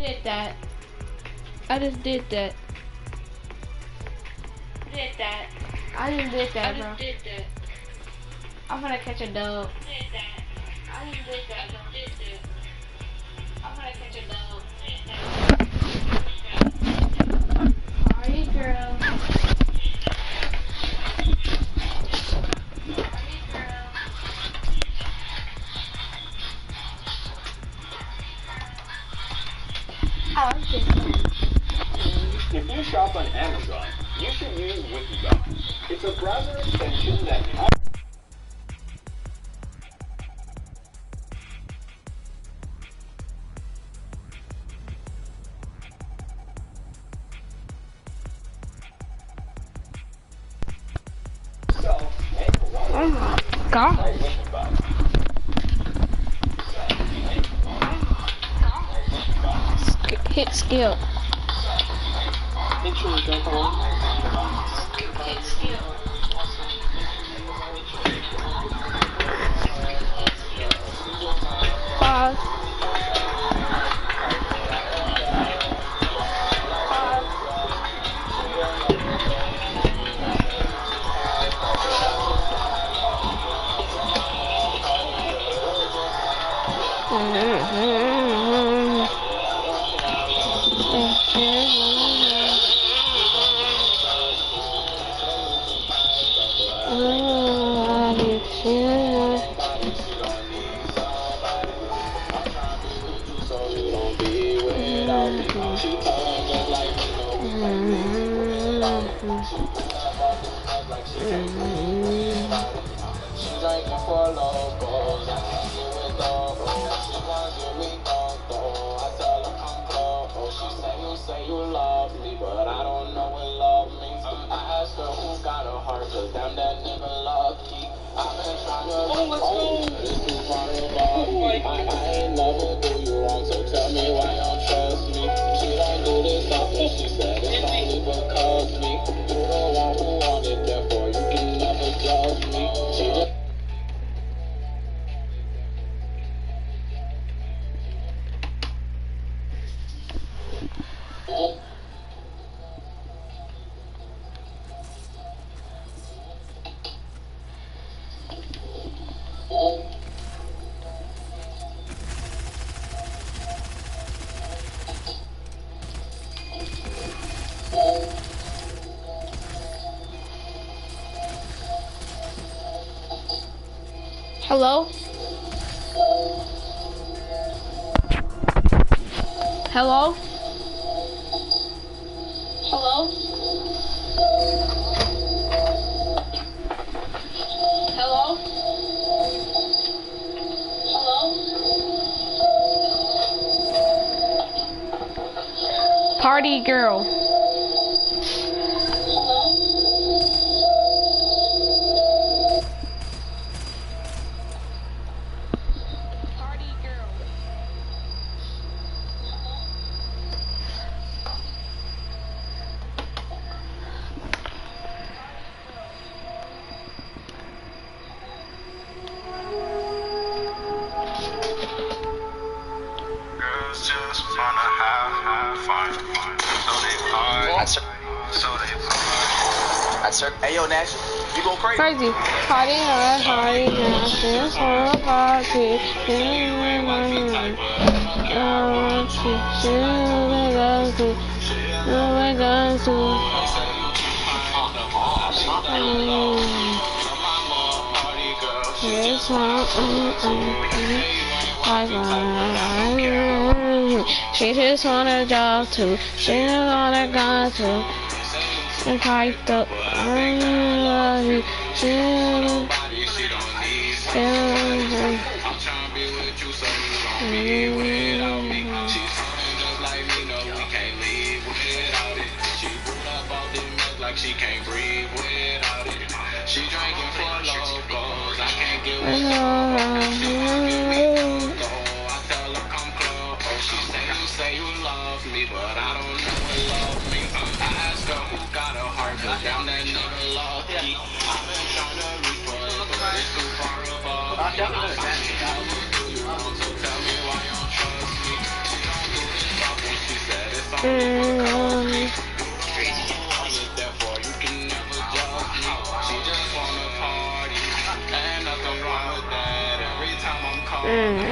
did that. I just did that. Did that. I just did that, bro. Did that. I'm gonna catch a dub. Did that. I just did that. Did that. I'm gonna catch a dub. Did that. Party girl. If you shop on Amazon, you should use Wikibon. It's a browser extension that Oh my god. Hit skill. Make sure you don't go Hit skill. Pause. Hello? Hello? Hello? Hello? Hello? Party girl. Just wanna have fun. So they party. So they party. That's her. Hey, yo, Nash, you go crazy. Crazy. Party hard, party now. This whole party. She just wanna jog to, she just wanna go to, and fight up. She can't breathe without it. She drinking for locals. I can't get with her. I tell her come close. She say you love me, but I don't know what love means. I ask her who got a heart, but damn that nigga lucky. I've been trying to reach for it, but it's too far above me. I will do you wrong, so tell me why you don't trust me. She don't do this stuff when Therefore, you can never judge me. She just wanna party, and nothing wrong with that. Every time I'm calling.